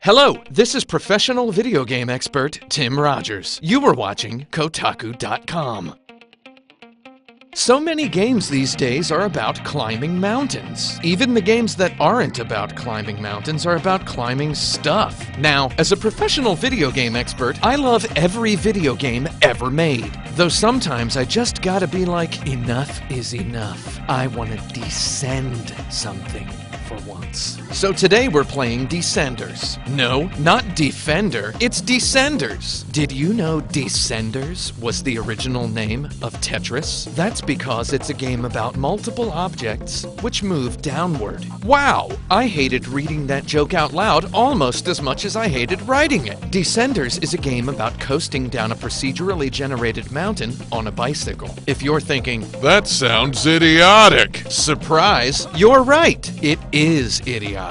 Hello, this is professional video game expert Tim Rogers. You are watching Kotaku.com. So many games these days are about climbing mountains. Even the games that aren't about climbing mountains are about climbing stuff. Now, as a professional video game expert, I love every video game ever made. Though sometimes I just gotta be like, enough is enough. I wanna descend something for once. So today we're playing Descenders. No, not Defender, it's Descenders. Did you know Descenders was the original name of Tetris? That's because it's a game about multiple objects which move downward. Wow, I hated reading that joke out loud almost as much as I hated writing it. Descenders is a game about coasting down a procedurally generated mountain on a bicycle. If you're thinking, that sounds idiotic, surprise, you're right, it is idiotic.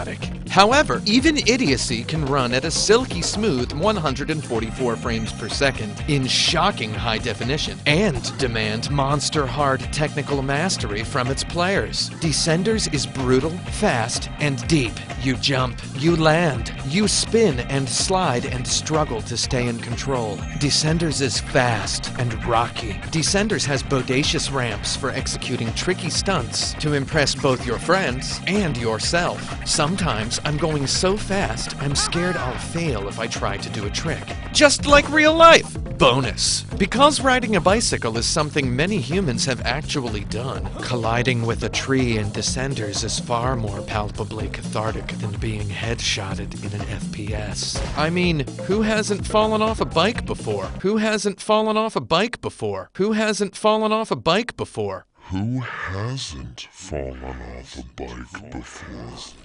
However, even idiocy can run at a silky smooth 144 frames per second in shocking high definition and demand monster-hard technical mastery from its players. Descenders is brutal, fast, and deep. You jump, you land, you spin and slide and struggle to stay in control. Descenders is fast and rocky. Descenders has bodacious ramps for executing tricky stunts to impress both your friends and yourself. Sometimes I'm going so fast, I'm scared I'll fail if I try to do a trick. Just like real life! Bonus! Because riding a bicycle is something many humans have actually done, colliding with a tree in Descenders is far more palpably cathartic than being headshotted in an FPS. I mean, who hasn't fallen off a bike before? Who hasn't fallen off a bike before? Who hasn't fallen off a bike before? Who hasn't fallen off a bike before?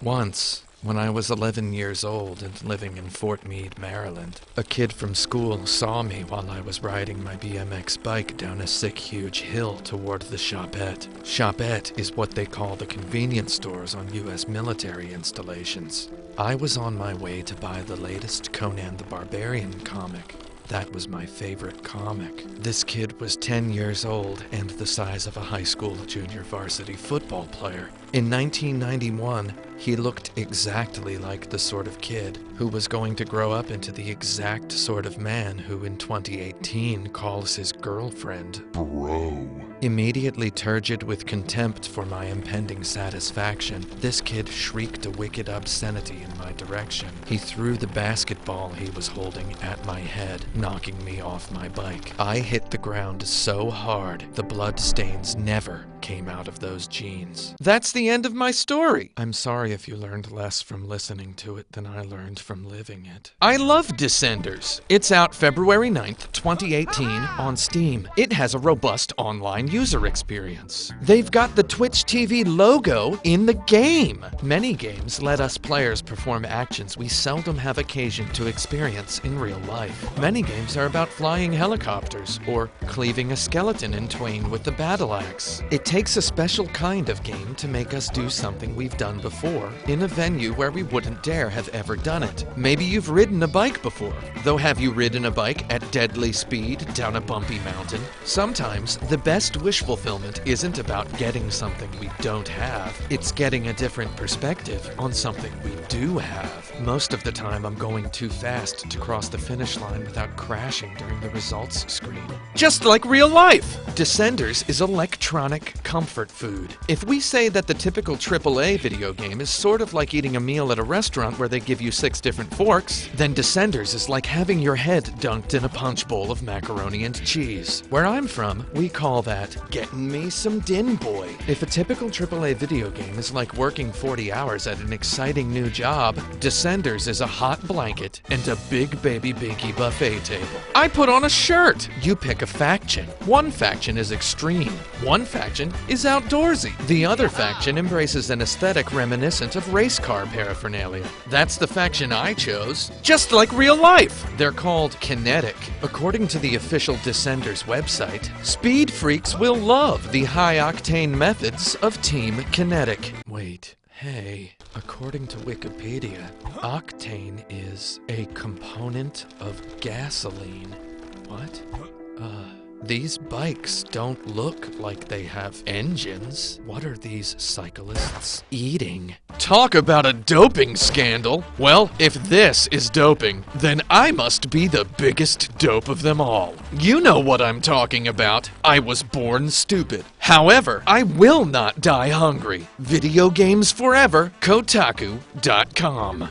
Once, when I was 11 years old and living in Fort Meade, Maryland, a kid from school saw me while I was riding my BMX bike down a sick huge hill toward the Shopette. Shopette is what they call the convenience stores on U.S. military installations. I was on my way to buy the latest Conan the Barbarian comic. That was my favorite comic. This kid was 10 years old and the size of a high school junior varsity football player. In 1991, he looked exactly like the sort of kid who was going to grow up into the exact sort of man who in 2018 calls his girlfriend Bro. Immediately turgid with contempt for my impending satisfaction, this kid shrieked a wicked obscenity in my direction. He threw the basketball he was holding at my head, knocking me off my bike. I hit the ground so hard, the blood stains never came out of those jeans. That's the end of my story. I'm sorry if you learned less from listening to it than I learned from living it. I love Descenders. It's out February 9th, 2018 on Steam. It has a robust online user experience. They've got the Twitch TV logo in the game. Many games let us players perform actions we seldom have occasion to experience in real life. Many games are about flying helicopters or cleaving a skeleton in twain with the battle axe. It takes a special kind of game to make us do something we've done before in a venue where we wouldn't dare have ever done it. Maybe you've ridden a bike before, though have you ridden a bike at deadly speed down a bumpy mountain? Sometimes the best wish fulfillment isn't about getting something we don't have, it's getting a different perspective on something we do have. Most of the time I'm going too fast to cross the finish line without crashing during the results screen. Just like real life! Descenders is electronic comfort food. If we say that the typical AAA video game is sort of like eating a meal at a restaurant where they give you 6 different forks, then Descenders is like having your head dunked in a punch bowl of macaroni and cheese. Where I'm from, we call that getting me some din boy. If a typical AAA video game is like working 40 hours at an exciting new job, Descenders is a hot blanket and a big baby binky buffet table. I put on a shirt. You pick a faction. One faction is extreme. One faction is outdoorsy. The other faction embraces an aesthetic reminiscent of race car paraphernalia. That's the faction I chose. Just like real life. They're called Kinetic. According to the official Descenders website, speed freaks will love the high-octane methods of Team Kinetic. Wait. Hey, according to Wikipedia, octane is a component of gasoline. What? These bikes don't look like they have engines. What are these cyclists eating? Talk about a doping scandal. Well, if this is doping, then I must be the biggest dope of them all. You know what I'm talking about. I was born stupid. However, I will not die hungry. Video games forever. Kotaku.com.